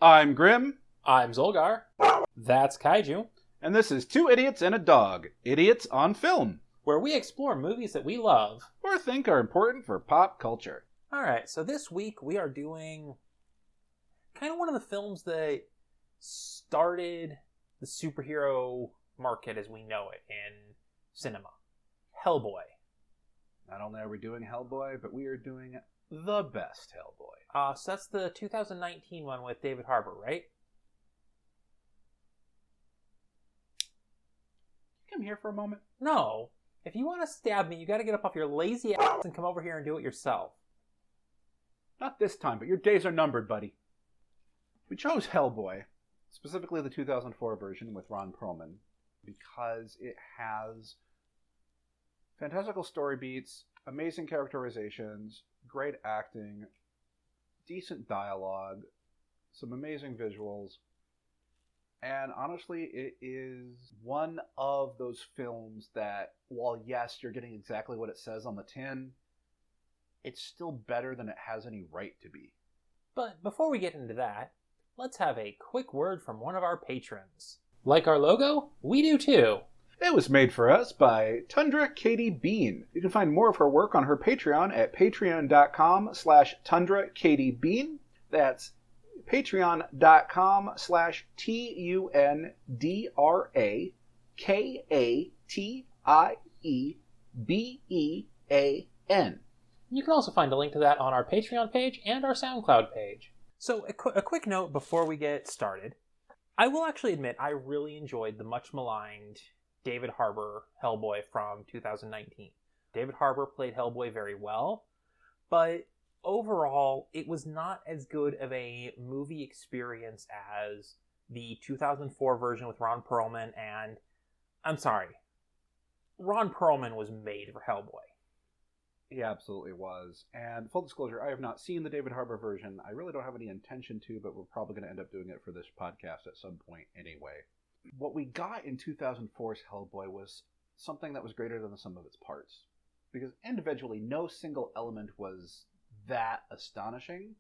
I'm Grim. I'm Zolgar. That's Kaiju. And this is Two Idiots and a Dog. Idiots on Film. Where we explore movies that we love. Or think are important for pop culture. Alright, so this week we are doing kind of one of the films that started the superhero market as we know it in cinema. Hellboy. Not only are we doing Hellboy, but we are doing the best Hellboy. So that's the 2019 one with David Harbour, right? Come here for a moment. No. If you want to stab me, you got to get up off your lazy ass and come over here and do it yourself. Not this time, but your days are numbered, buddy. We chose Hellboy, specifically the 2004 version with Ron Perlman, because it has fantastical story beats, amazing characterizations, great acting, decent dialogue, some amazing visuals, and honestly, it is one of those films that, while yes, you're getting exactly what it says on the tin, it's still better than it has any right to be. But before we get into that, let's have a quick word from one of our patrons. Like our logo? We do too. It was made for us by Tundra Katie Bean. You can find more of her work on her Patreon at patreon.com/Tundra Katie Bean. That's patreon.com/TUNDRAKATIEBEAN. You can also find a link to that on our Patreon page and our SoundCloud page. So a quick note before we get started. I will actually admit I really enjoyed the much maligned David Harbour Hellboy from 2019. David Harbour played Hellboy very well, but overall it was not as good of a movie experience as the 2004 version with Ron Perlman, and I'm sorry, Ron Perlman was made for Hellboy. He absolutely was. And full disclosure, I have not seen the David Harbour version. I really don't have any intention to, but we're probably going to end up doing it for this podcast at some point anyway. What we got in 2004's Hellboy was something that was greater than the sum of its parts. Because individually, no single element was that astonishing,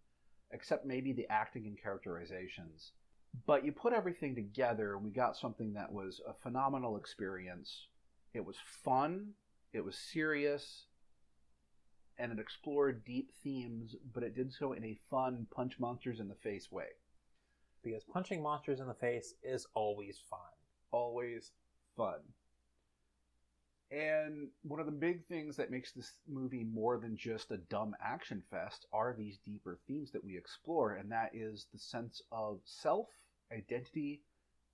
except maybe the acting and characterizations. But you put everything together, and we got something that was a phenomenal experience. It was fun, it was serious, and it explored deep themes, but it did so in a fun, punch monsters in the face way. Because punching monsters in the face is always fun. Always fun. And one of the big things that makes this movie more than just a dumb action fest are these deeper themes that we explore, and that is the sense of self, identity,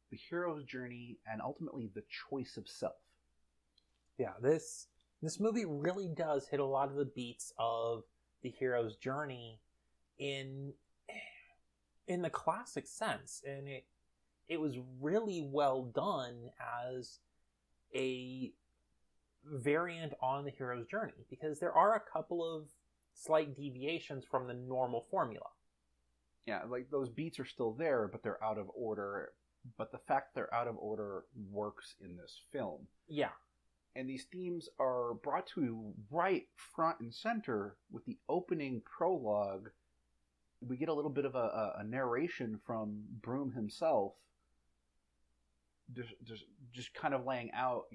the hero's journey, and ultimately the choice of self. Yeah, this movie really does hit a lot of the beats of the hero's journey in the classic sense, and it was really well done as a variant on the hero's journey, because there are a couple of slight deviations from the normal formula. Yeah, like those beats are still there, but they're out of order. But the fact they're out of order works in this film. Yeah. And these themes are brought to you right front and center with the opening prologue. We get a little bit of a narration from Broom himself, just kind of laying out,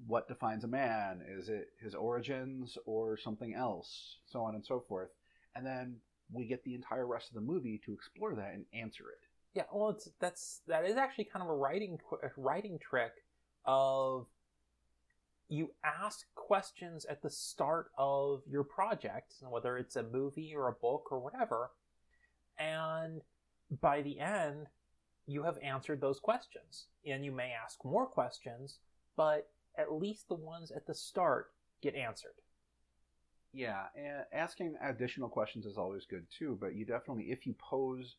what defines a man. Is it his origins or something else? So on and so forth. And then we get the entire rest of the movie to explore that and answer it. Yeah, well, that is actually kind of a writing trick of you ask questions at the start of your project, whether it's a movie or a book or whatever, and by the end, you have answered those questions. And you may ask more questions, but at least the ones at the start get answered. Yeah, and asking additional questions is always good too, but you definitely, if you pose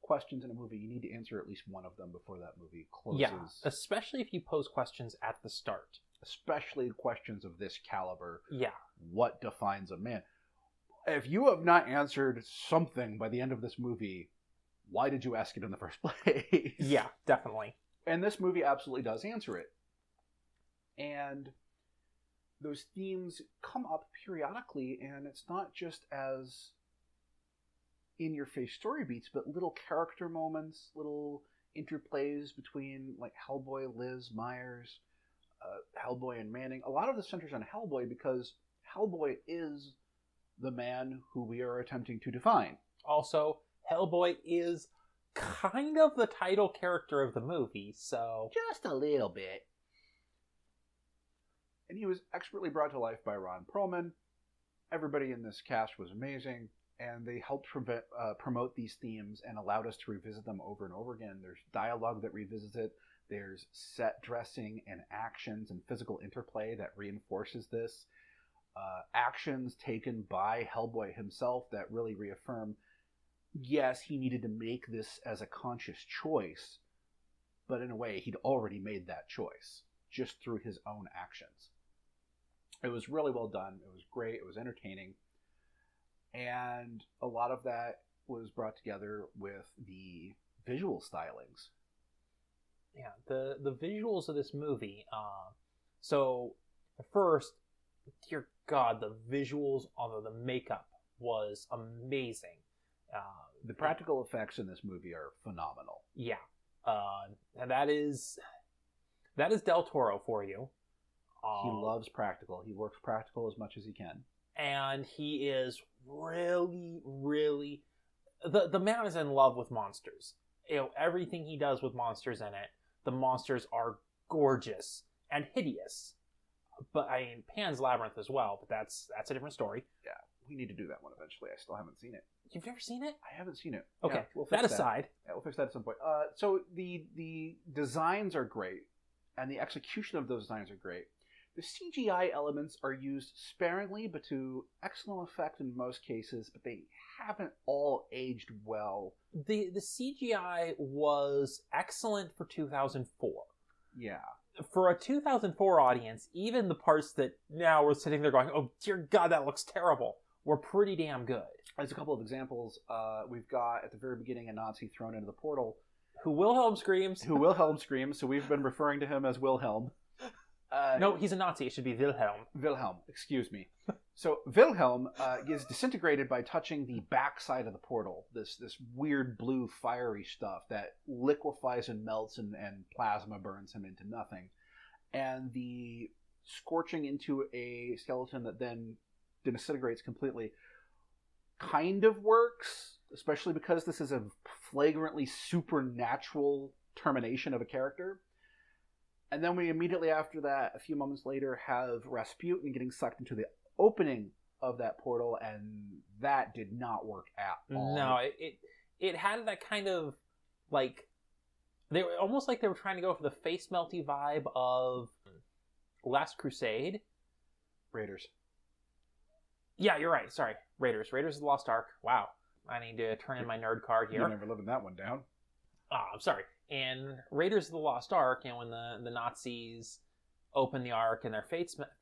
questions in a movie, you need to answer at least one of them before that movie closes. Yeah, especially if you pose questions at the start. Especially questions of this caliber. Yeah. What defines a man? If you have not answered something by the end of this movie, why did you ask it in the first place? Yeah, definitely. And this movie absolutely does answer it. And those themes come up periodically, and it's not just as in-your-face story beats, but little character moments, little interplays between like Hellboy, Liz, Myers, Hellboy, and Manning. A lot of this centers on Hellboy because Hellboy is the man who we are attempting to define. Also, Hellboy is kind of the title character of the movie, so... Just a little bit. And he was expertly brought to life by Ron Perlman. Everybody in this cast was amazing, and they helped promote these themes and allowed us to revisit them over and over again. There's dialogue that revisits it. There's set dressing and actions and physical interplay that reinforces this. Actions taken by Hellboy himself that really reaffirm, yes, he needed to make this as a conscious choice, but in a way, he'd already made that choice just through his own actions. It was really well done. It was great. It was entertaining. And a lot of that was brought together with the visual stylings. Yeah, the visuals of this movie. So, first, dear God, the visuals on the makeup was amazing. The practical effects in this movie are phenomenal. Yeah. And that is Del Toro for you. He loves practical. He works practical as much as he can. And he is really, really... The man is in love with monsters. Everything he does with monsters in it, the monsters are gorgeous and hideous. But, I mean, Pan's Labyrinth as well, but that's a different story. Yeah, we need to do that one eventually. I still haven't seen it. You've never seen it? I haven't seen it. Okay, yeah, we'll fix that aside. Yeah, we'll fix that at some point. So the designs are great, and the execution of those designs are great. The CGI elements are used sparingly, but to excellent effect in most cases, but they haven't all aged well. The CGI was excellent for 2004. Yeah. For a 2004 audience, even the parts that now we're sitting there going, oh dear God, that looks terrible, were pretty damn good. As a couple of examples, we've got at the very beginning a Nazi thrown into the portal. Who Wilhelm screams. So we've been referring to him as Wilhelm. No, he's a Nazi. It should be Wilhelm. Wilhelm, excuse me. So Wilhelm is disintegrated by touching the backside of the portal. This weird blue fiery stuff that liquefies and melts and plasma burns him into nothing. And the scorching into a skeleton that then disintegrates completely kind of works, especially because this is a flagrantly supernatural termination of a character. And then we immediately after that, a few moments later, have Rasputin getting sucked into the opening of that portal, and that did not work at all. No, it had that kind of, like, they were almost like they were trying to go for the face melty vibe of Last Crusade. Raiders. Yeah, you're right. Sorry. Raiders of the Lost Ark. Wow. I need to turn in my nerd card here. You're never living that one down. I'm sorry. And Raiders of the Lost Ark, and when the Nazis open the Ark and their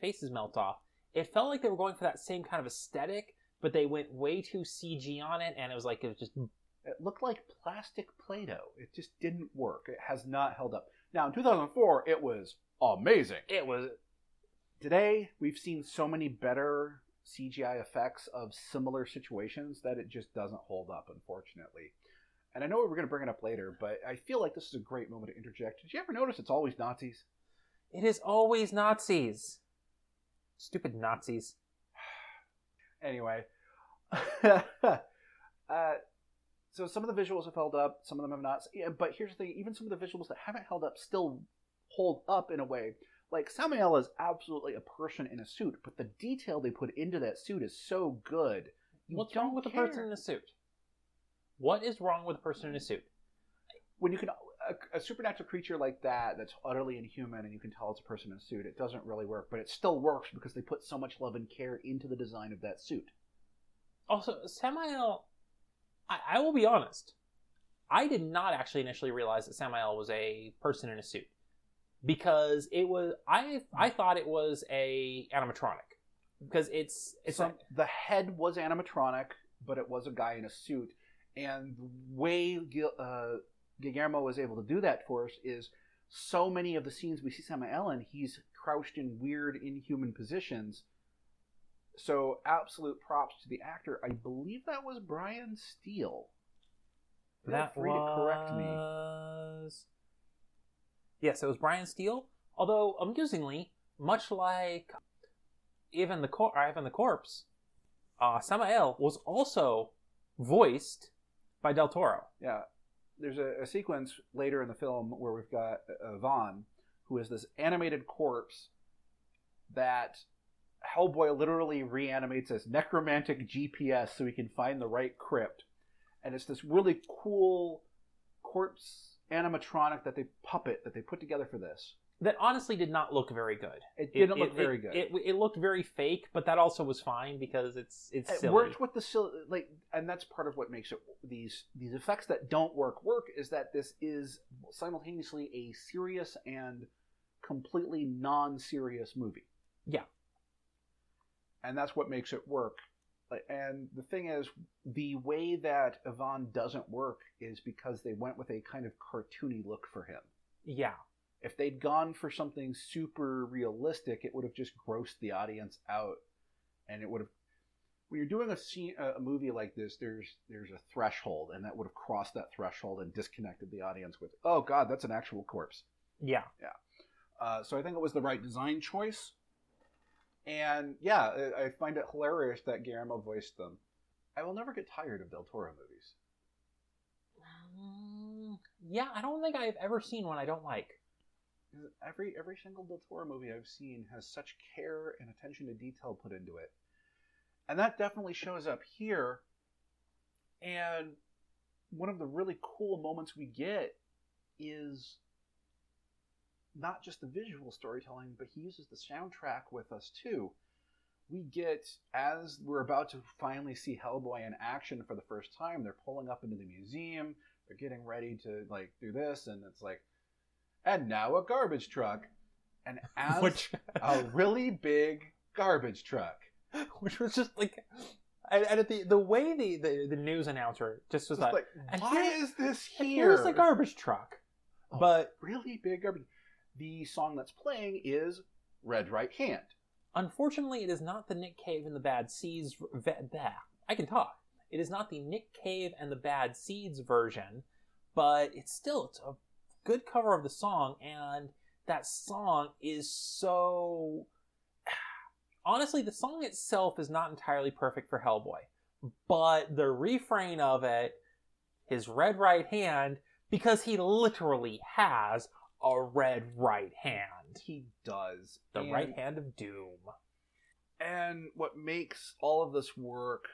faces melt off, it felt like they were going for that same kind of aesthetic, but they went way too CG on it, and it was just... It looked like plastic Play-Doh. It just didn't work. It has not held up. Now, in 2004, it was amazing. It was... Today, we've seen so many better CGI effects of similar situations that it just doesn't hold up, unfortunately. And I know we're going to bring it up later, but I feel like this is a great moment to interject. Did you ever notice it's always Nazis? It is always Nazis. Stupid Nazis. Anyway. So some of the visuals have held up, some of them have not. Yeah, but here's the thing, even some of the visuals that haven't held up still hold up in a way. Like, Samael is absolutely a person in a suit, but the detail they put into that suit is so good. What's wrong with a person in a suit? What is wrong with a person in a suit? When you can... A supernatural creature like that, that's utterly inhuman, and you can tell it's a person in a suit, it doesn't really work. But it still works because they put so much love and care into the design of that suit. Also, Samael... I will be honest. I did not actually initially realize that Samael was a person in a suit. Because it was... I thought it was a animatronic. Because it's the head was animatronic, but it was a guy in a suit. And the way Guillermo was able to do that for us is so many of the scenes we see Samael in, he's crouched in weird, inhuman positions So absolute props to the actor. I believe that was Brian Steele. Feel free to correct me. Yes, it was Brian Steele. Although, amusingly, much like Even the Corpse, Samael was also voiced by Del Toro. Yeah. There's a sequence later in the film where we've got Vaughn, who is this animated corpse that Hellboy literally reanimates as necromantic GPS so he can find the right crypt. And it's this really cool corpse animatronic that they put together for this. That honestly did not look very good. It didn't look very good. It looked very fake, but that also was fine because it's silly. It worked with the silly, and that's part of what makes it these effects that don't work is that this is simultaneously a serious and completely non-serious movie. Yeah. And that's what makes it work. And the thing is, the way that Yvonne doesn't work is because they went with a kind of cartoony look for him. Yeah. If they'd gone for something super realistic, it would have just grossed the audience out. And it would have... When you're doing a movie like this, there's a threshold, and that would have crossed that threshold and disconnected the audience with, oh god, that's an actual corpse. Yeah. Yeah. So I think it was the right design choice. And yeah, I find it hilarious that Guillermo voiced them. I will never get tired of Del Toro movies. Yeah, I don't think I've ever seen one I don't like. Every single Del Toro movie I've seen has such care and attention to detail put into it. And that definitely shows up here. And one of the really cool moments we get is not just the visual storytelling, but he uses the soundtrack with us too. We get, as we're about to finally see Hellboy in action for the first time, they're pulling up into the museum, they're getting ready to do this, and it's like, and now a garbage truck. And as a really big garbage truck. Which was just and the way the news announcer just was like, why is this here? Here's the garbage truck. But really big garbage. The song that's playing is Red Right Hand. Unfortunately, it is not the Nick Cave and the Bad Seeds... I can talk. It is not the Nick Cave and the Bad Seeds version, but it's a good cover of the song, and that song is so... Honestly, the song itself is not entirely perfect for Hellboy, but the refrain of it, his red right hand, because he literally has a red right hand. He does. The right hand of doom. And what makes all of this work,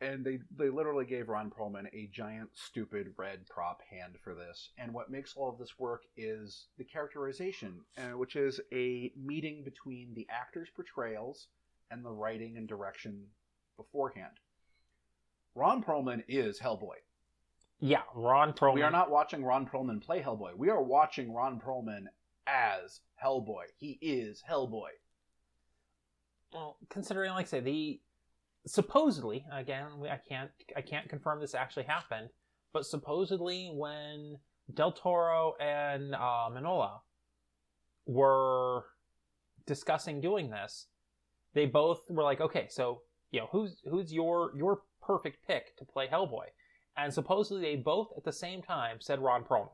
and they literally gave Ron Perlman a giant, stupid red prop hand for this, and what makes all of this work is the characterization, which is a meeting between the actors' portrayals and the writing and direction beforehand. Ron Perlman is Hellboy. Yeah, Ron Perlman. We are not watching Ron Perlman play Hellboy. We are watching Ron Perlman as Hellboy. He is Hellboy. Well, considering, like I say, supposedly, again, I can't confirm this actually happened, but supposedly when Del Toro and Mignola were discussing doing this, they both were like, okay, so who's your perfect pick to play Hellboy? And supposedly they both at the same time said Ron Perlman.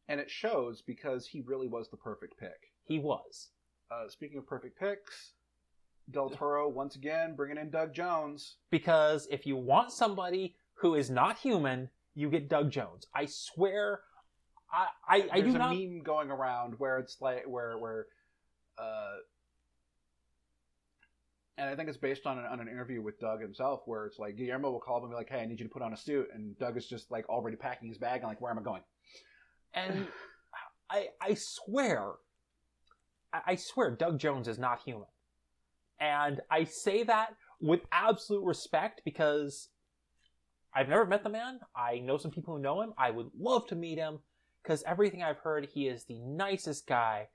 And it shows because he really was the perfect pick. He was. Speaking of perfect picks, Del Toro once again bringing in Doug Jones. Because if you want somebody who is not human, you get Doug Jones. I swear, I do not. There's a meme going around where it's like and I think it's based on an interview with Doug himself, where it's like Guillermo will call him and be like, "Hey, I need you to put on a suit," and Doug is just like already packing his bag and like, "Where am I going?" And I swear, Doug Jones is not human. And I say that with absolute respect because I've never met the man. I know some people who know him. I would love to meet him because everything I've heard, he is the nicest guy.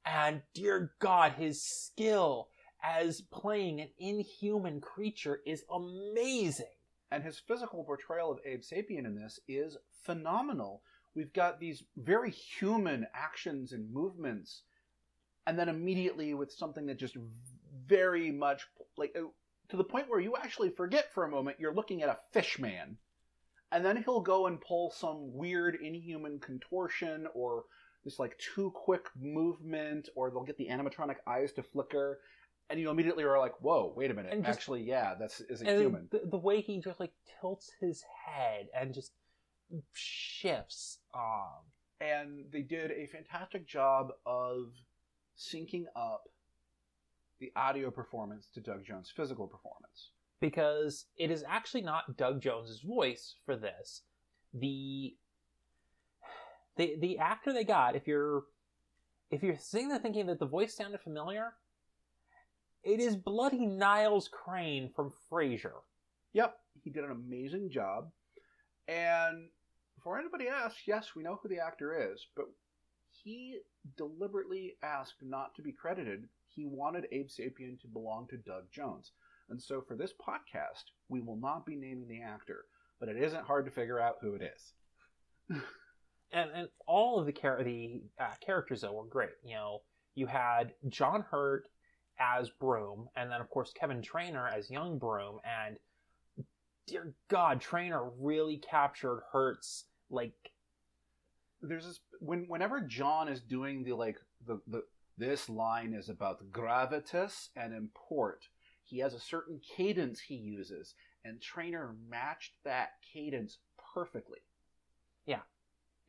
And dear God, his skill as playing an inhuman creature is amazing. And his physical portrayal of Abe Sapien in this is phenomenal. We've got these very human actions and movements, and then immediately with something that just very much like to the point where you actually forget for a moment you're looking at a fish man. And then he'll go and pull some weird inhuman contortion or this like too quick movement, or they'll get the animatronic eyes to flicker, and you immediately are like, whoa, wait a minute. And actually, yeah, that's isn't human. The way he just like tilts his head and just shifts. And they did a fantastic job of syncing up the audio performance to Doug Jones' physical performance. Because it is actually not Doug Jones' voice for this. The actor they got, if you're sitting there thinking that the voice sounded familiar, it is bloody Niles Crane from Frasier. Yep, he did an amazing job. And before anybody asks, yes, we know who the actor is, but he deliberately asked not to be credited. He wanted Abe Sapien to belong to Doug Jones. And so for this podcast, we will not be naming the actor, but it isn't hard to figure out who it is. and all of the characters, though, were great. You know, you had John Hurt as Broom, and then, of course, Kevin Trainor as young Broom, and dear God, Trainor really captured Hurt's, like... There's this... Whenever John is doing this line is about gravitas and import, he has a certain cadence he uses, and Trainor matched that cadence perfectly. Yeah.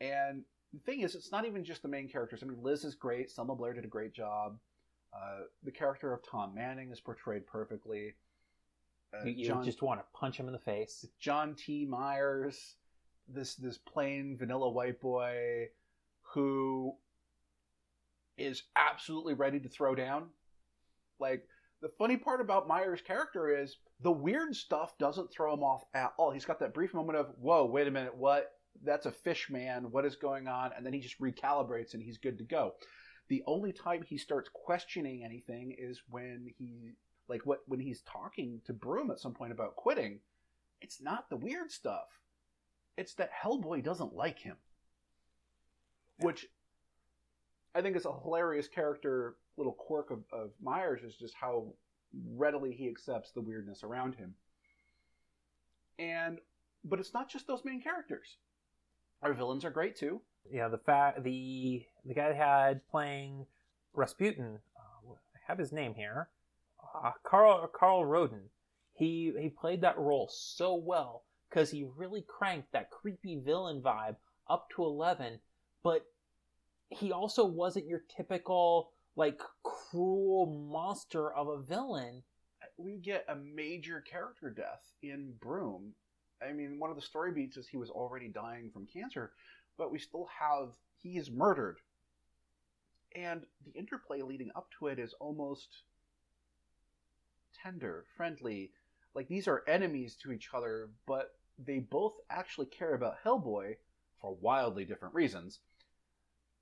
And the thing is, it's not even just the main characters. I mean, Liz is great. Selma Blair did a great job. The character of Tom Manning is portrayed perfectly. You just want to punch him in the face. John T. Myers, this plain vanilla white boy who is absolutely ready to throw down. Like, the funny part about Myers' character is the weird stuff doesn't throw him off at all. He's got that brief moment of, whoa, wait a minute, what? That's a fish man. What is going on? And then he just recalibrates and he's good to go. The only time he starts questioning anything is when when he's talking to Broom at some point about quitting. It's not the weird stuff. It's that Hellboy doesn't like him. Which I think is a hilarious character little quirk of Myers, is just how readily he accepts the weirdness around him. But it's not just those main characters. Our villains are great too. Yeah, the guy that had playing Rasputin, I have his name here, Carl Roden. He played that role so well because he really cranked that creepy villain vibe up to 11, but he also wasn't your typical like cruel monster of a villain. We get a major character death in Broom. I mean, one of the story beats is he was already dying from cancer, but we still have, he is murdered. And the interplay leading up to it is almost tender, friendly. Like, these are enemies to each other, but they both actually care about Hellboy for wildly different reasons.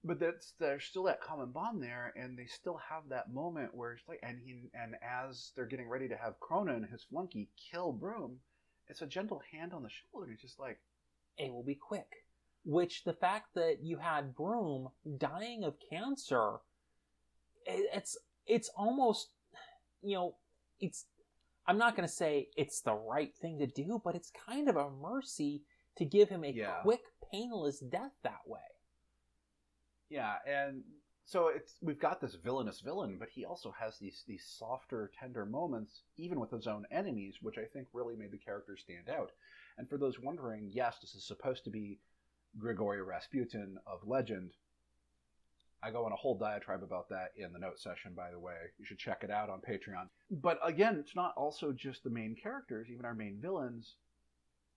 But there's still that common bond there, and they still have that moment where it's like, and as they're getting ready to have Cronin, his flunky, kill Broom, it's a gentle hand on the shoulder. It's just like, it will be quick. Which the fact that you had Broom dying of cancer, it's almost, you know, it's, I'm not going to say it's the right thing to do, but it's kind of a mercy to give him a quick, painless death that way. Yeah, and so we've got this villainous villain, but he also has these softer, tender moments, even with his own enemies, which I think really made the character stand out. And for those wondering, yes, this is supposed to be Grigory Rasputin of legend. I go on a whole diatribe about that in the note session, by the way. You should check it out on Patreon. But again, it's not also just the main characters, even our main villains.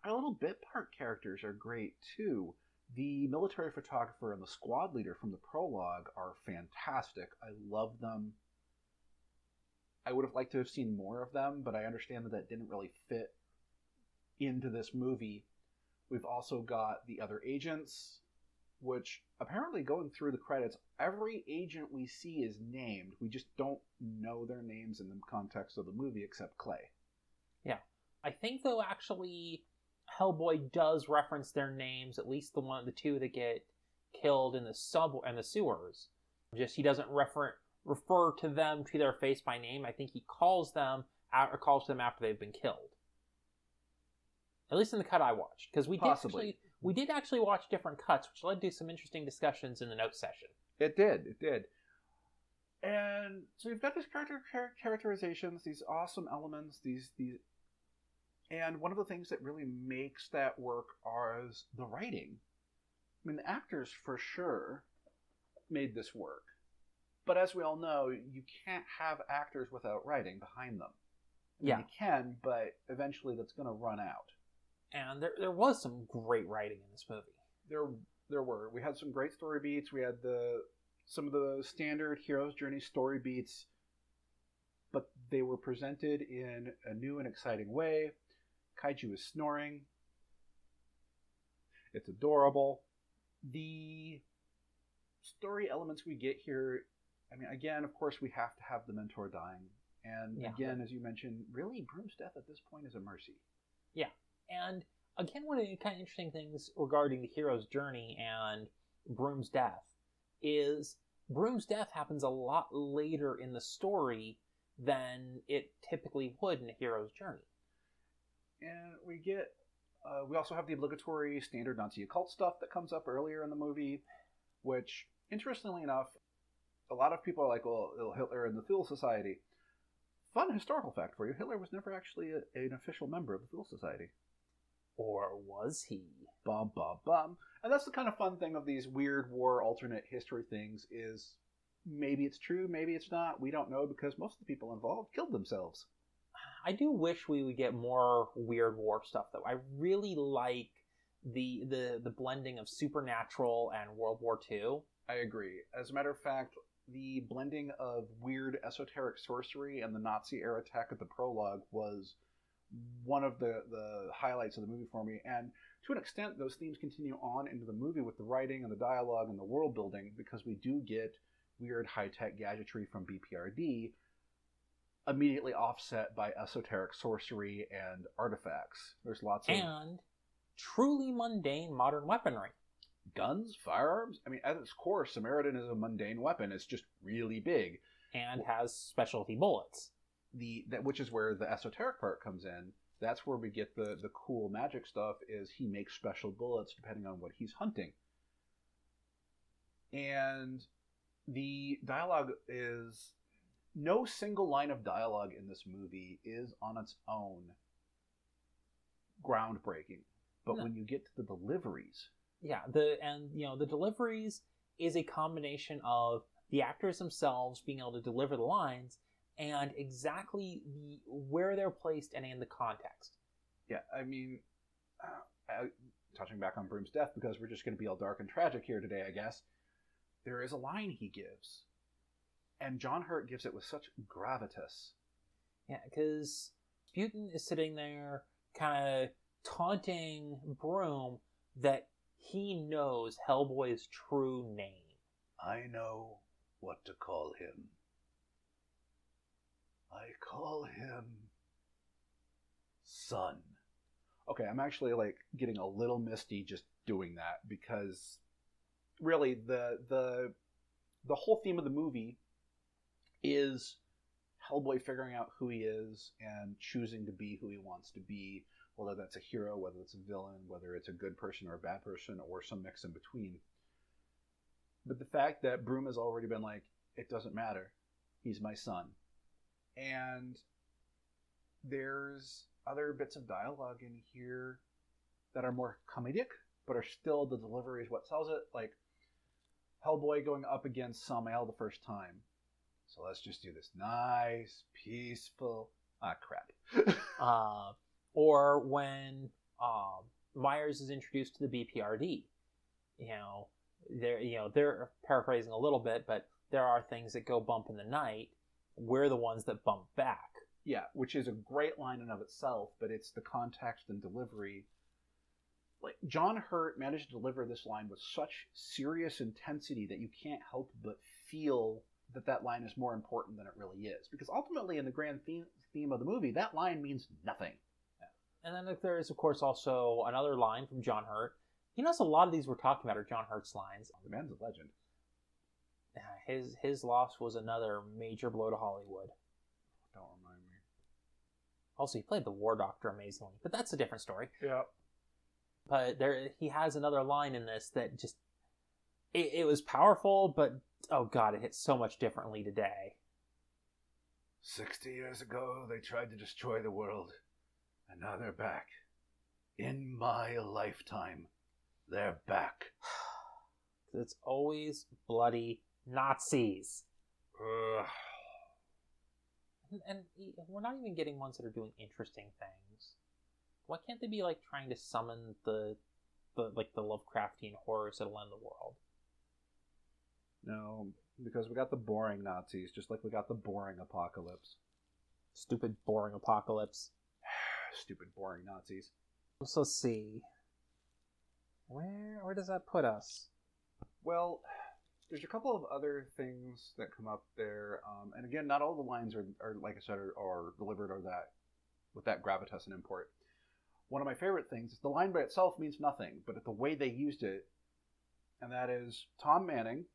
Our little bit part characters are great, too. The military photographer and the squad leader from the prologue are fantastic. I love them. I would have liked to have seen more of them, but I understand that didn't really fit into this movie. We've also got the other agents, which apparently going through the credits, every agent we see is named. We just don't know their names in the context of the movie except Clay. Yeah. I think, though, actually, Hellboy does reference their names, at least the two that get killed in the sewers. Just he doesn't refer to them to their face by name. I think he calls them out, or calls them after they've been killed. At least in the cut I watched, because we did actually watch different cuts, which led to some interesting discussions in the notes session. It did. And so you've got these characterizations, these awesome elements, these, and one of the things that really makes that work is the writing. I mean, the actors for sure made this work, but as we all know, you can't have actors without writing behind them. You can, but eventually that's going to run out. And there was some great writing in this movie. There were. We had some great story beats. We had some of the standard hero's journey story beats, but they were presented in a new and exciting way. Kaiju is snoring. It's adorable. The story elements we get here, I mean, again, of course, we have to have the mentor dying. And again, as you mentioned, really, Broom's death at this point is a mercy. Yeah. And again, one of the kind of interesting things regarding the hero's journey and Broom's death is Broom's death happens a lot later in the story than it typically would in a hero's journey. And we also have the obligatory standard Nazi occult stuff that comes up earlier in the movie, which, interestingly enough, a lot of people are like, well, Hitler and the Thule Society. Fun historical fact for you, Hitler was never actually an official member of the Thule Society. Or was he? Bum, bum, bum. And that's the kind of fun thing of these weird war alternate history things is maybe it's true, maybe it's not. We don't know because most of the people involved killed themselves. I do wish we would get more weird war stuff, though. I really like the blending of Supernatural and World War II. I agree. As a matter of fact, the blending of weird esoteric sorcery and the Nazi-era attack at the prologue was one of the highlights of the movie for me. And to an extent, those themes continue on into the movie with the writing and the dialogue and the world building, because we do get weird high-tech gadgetry from BPRD, immediately offset by esoteric sorcery and artifacts. There's lots of... And truly mundane modern weaponry. Guns, firearms. I mean, at its core, Samaritan is a mundane weapon. It's just really big. And has specialty bullets. Which is where the esoteric part comes in. That's where we get the cool magic stuff, is he makes special bullets depending on what he's hunting. And the dialogue is... No single line of dialogue in this movie is on its own groundbreaking. But when you get to the deliveries... Yeah, the deliveries is a combination of the actors themselves being able to deliver the lines and exactly where they're placed and in the context. Yeah, I mean, touching back on Broom's death, because we're just going to be all dark and tragic here today, I guess, there is a line he gives. And John Hurt gives it with such gravitas. Yeah, because Sputin is sitting there kind of taunting Broom that he knows Hellboy's true name. I know what to call him. I call him Son. Okay, I'm actually getting a little misty just doing that, because really the whole theme of the movie is Hellboy figuring out who he is and choosing to be who he wants to be, whether that's a hero, whether it's a villain, whether it's a good person or a bad person, or some mix in between. But the fact that Broom has already been like, it doesn't matter, he's my son. And there's other bits of dialogue in here that are more comedic, but are still, the delivery is what sells it. Like Hellboy going up against Samael the first time. So let's just do this nice, peaceful... crap. Or when Myers is introduced to the BPRD. They're paraphrasing a little bit, but there are things that go bump in the night. We're the ones that bump back. Yeah, which is a great line in of itself, but it's the context and delivery. Like, John Hurt managed to deliver this line with such serious intensity that you can't help but feel that line is more important than it really is. Because ultimately, in the grand theme of the movie, that line means nothing. Yeah. And then there is, of course, also another line from John Hurt. You notice a lot of these we're talking about are John Hurt's lines. The man's a legend. His loss was another major blow to Hollywood. Don't remind me. Also, he played the War Doctor amazingly, but that's a different story. Yeah. But he has another line in this that just it was powerful, but oh god, it hits so much differently today. 60 years ago, they tried to destroy the world, and now they're back. In my lifetime, they're back. It's always bloody Nazis. Ugh. And we're not even getting ones that are doing interesting things. Why can't they be like trying to summon the Lovecraftian horrors that'll end the world? No, because we got the boring Nazis, just like we got the boring apocalypse. Stupid boring apocalypse. Stupid boring Nazis. So let's see. Where does that put us? Well, there's a couple of other things that come up there, and again, not all the lines are like I said, are delivered or that with that gravitas and import. One of my favorite things is the line by itself means nothing, but the way they used it, and that is Tom Manning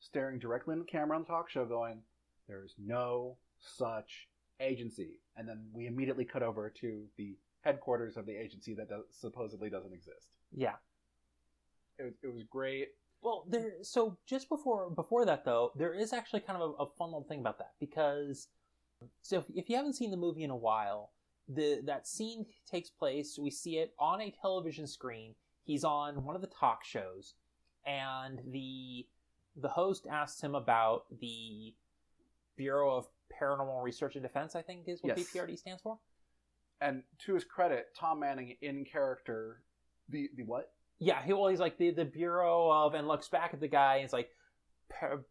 staring directly into the camera on the talk show going, "There's no such agency," and then we immediately cut over to the headquarters of the agency that supposedly doesn't exist. Yeah. It was great. Well, so just before that though, there is actually kind of a fun little thing about that, because so if you haven't seen the movie in a while, that scene takes place. We see it on a television screen. He's on one of the talk shows, and the host asks him about the Bureau of Paranormal Research and Defense, I think is what Yes. BPRD stands for. And to his credit, Tom Manning in character, the what? Yeah, he's like the Bureau of, and looks back at the guy, and it's like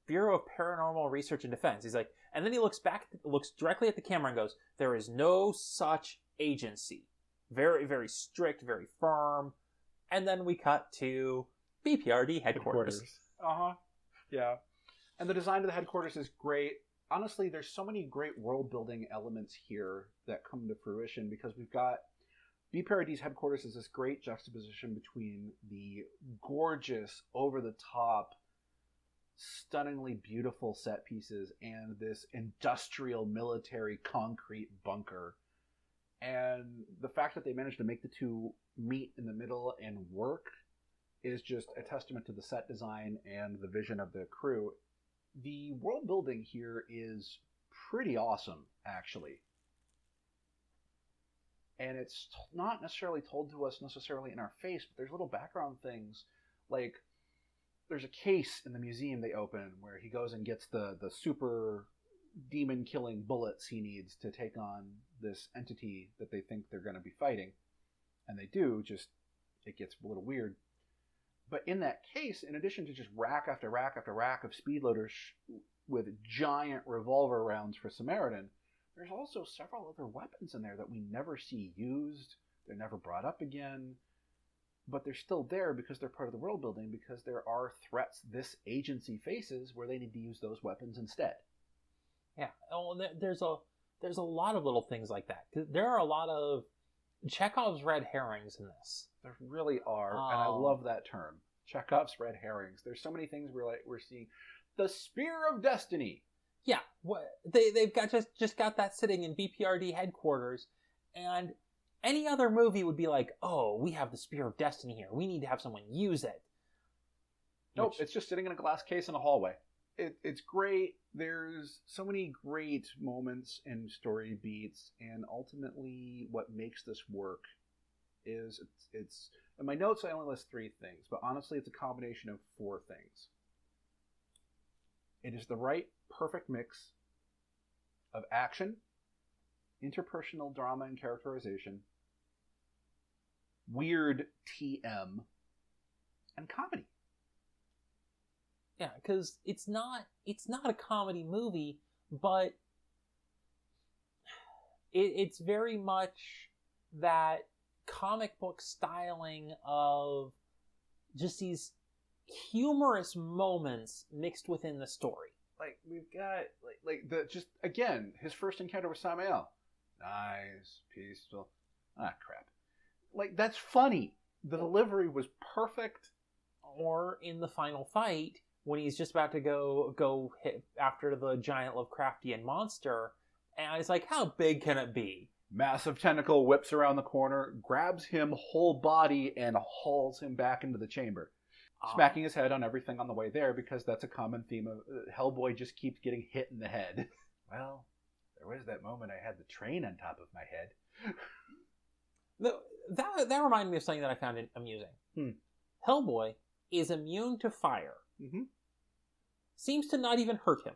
Bureau of Paranormal Research and Defense. He's like, and then he looks directly at the camera and goes, "There is no such agency." Very, very strict, very firm. And then we cut to BPRD headquarters. Yeah. And the design of the headquarters is great. Honestly, there's so many great world building elements here that come to fruition, because we've got BPRD's headquarters is this great juxtaposition between the gorgeous, over-the-top, stunningly beautiful set pieces and this industrial military concrete bunker. And the fact that they managed to make the two meet in the middle and work is just a testament to the set design and the vision of the crew. The world building here is pretty awesome, actually. And it's not necessarily told to us necessarily in our face, but there's little background things. Like, there's a case in the museum they open where he goes and gets the super demon-killing bullets he needs to take on this entity that they think they're going to be fighting. And they do, just it gets a little weird. But in that case, in addition to just rack after rack after rack of speed loaders with giant revolver rounds for Samaritan, there's also several other weapons in there that we never see used. They're never brought up again. But they're still there because they're part of the world building, because there are threats this agency faces where they need to use those weapons instead. Yeah. Oh, there's a lot of little things like that. There are a lot of Chekhov's red herrings in this. There really are, and I love that term. Chekhov's red herrings. There's so many things we're seeing. The Spear of Destiny. Yeah, they've got just got that sitting in BPRD headquarters, and any other movie would be like, "Oh, we have the Spear of Destiny here. We need to have someone use it." Nope, it's just sitting in a glass case in a hallway. It's great. There's so many great moments and story beats, and ultimately, what makes this work is it's. In my notes, I only list 3 things, but honestly, it's a combination of 4 things. It is the right, perfect mix of action, interpersonal drama and characterization, weird TM, and comedy. Yeah, because it's not a comedy movie, but it's very much that comic book styling of just these humorous moments mixed within the story. Like, we've got the just again his first encounter with Samael. Nice, peaceful. Crap. Like, that's funny. The delivery was perfect. Or in the final fight when he's just about to go hit after the giant Lovecraftian monster, and it's like, how big can it be? Massive tentacle whips around the corner, grabs him whole body, and hauls him back into the chamber. Smacking his head on everything on the way there, because that's a common theme of Hellboy just keeps getting hit in the head. Well, there was that moment I had the train on top of my head. That reminded me of something that I found amusing. Hellboy is immune to fire. Mm-hmm. Seems to not even hurt him.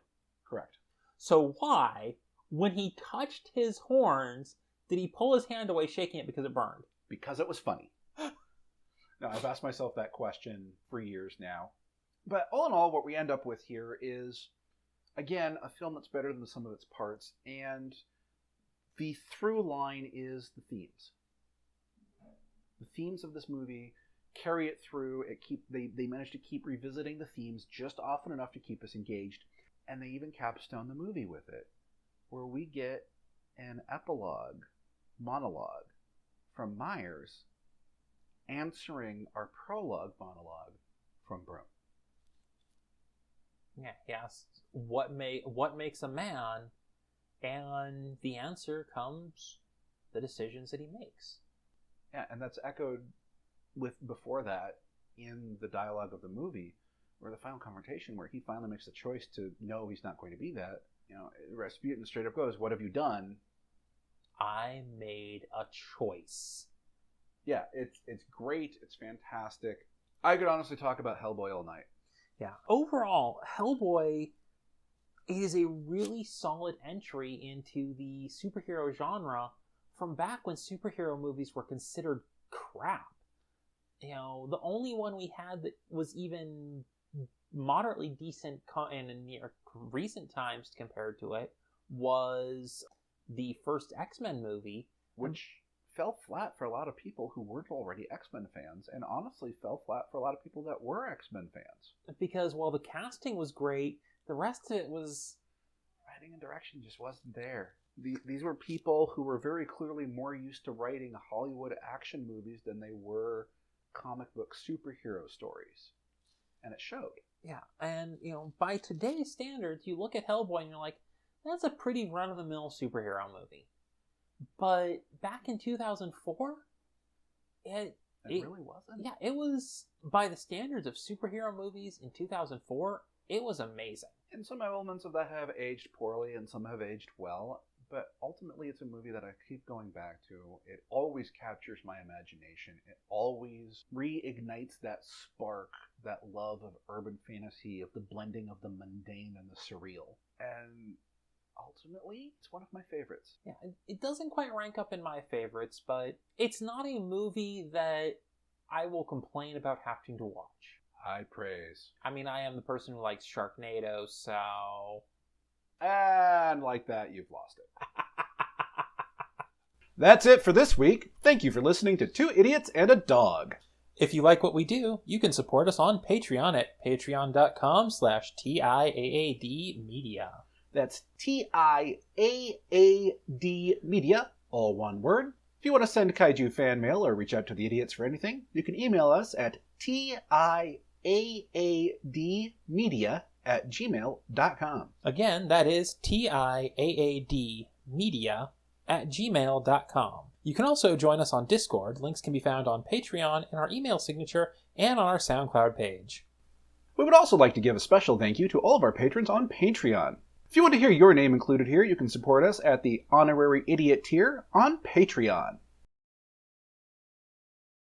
Correct. So why, when he touched his horns, did he pull his hand away shaking it because it burned? Because it was funny. Now, I've asked myself that question for years now. But all in all, what we end up with here is, again, a film that's better than the sum of its parts. And the through line is the themes. The themes of this movie carry it through. They manage to keep revisiting the themes just often enough to keep us engaged. And they even capstone the movie with it, where we get an epilogue monologue from Myers answering our prologue monologue from Broom. Yeah, he asks, what makes a man? And the answer comes the decisions that he makes. Yeah, and that's echoed with before that in the dialogue of the movie, where the final confrontation, where he finally makes the choice to know he's not going to be that. You know, Rasputin straight up goes, "What have you done?" I made a choice. Yeah, it's great. It's fantastic. I could honestly talk about Hellboy all night. Yeah. Overall, Hellboy is a really solid entry into the superhero genre from back when superhero movies were considered crap. You know, the only one we had that was even moderately decent in near recent times compared to it was the first X-Men movie, which fell flat for a lot of people who weren't already X-Men fans, and honestly fell flat for a lot of people that were X-Men fans. Because while the casting was great, the rest of it was... writing and direction just wasn't there. These were people who were very clearly more used to writing Hollywood action movies than they were comic book superhero stories. And it showed. Yeah, and, you know, by today's standards, you look at Hellboy and you're like, that's a pretty run-of-the-mill superhero movie. But back in 2004, it really wasn't. Yeah, it was, by the standards of superhero movies in 2004, it was amazing. And some elements of that have aged poorly and some have aged well. But ultimately, it's a movie that I keep going back to. It always captures my imagination. It always reignites that spark, that love of urban fantasy, of the blending of the mundane and the surreal. And ultimately, it's one of my favorites. Yeah, it doesn't quite rank up in my favorites, but it's not a movie that I will complain about having to watch. High praise. I mean, I am the person who likes Sharknado, so... And like that, you've lost it. That's it for this week. Thank you for listening to Two Idiots and a Dog. If you like what we do, you can support us on Patreon at patreon.com/TIAAD Media. That's TIAAD Media, all one word. If you want to send Kaiju fan mail or reach out to the idiots for anything, you can email us at tiaadmedia@gmail.com. Again, that is tiaadmedia@gmail.com. You can also join us on Discord. Links can be found on Patreon in our email signature and on our SoundCloud page. We would also like to give a special thank you to all of our patrons on Patreon. If you want to hear your name included here, you can support us at the Honorary Idiot tier on Patreon.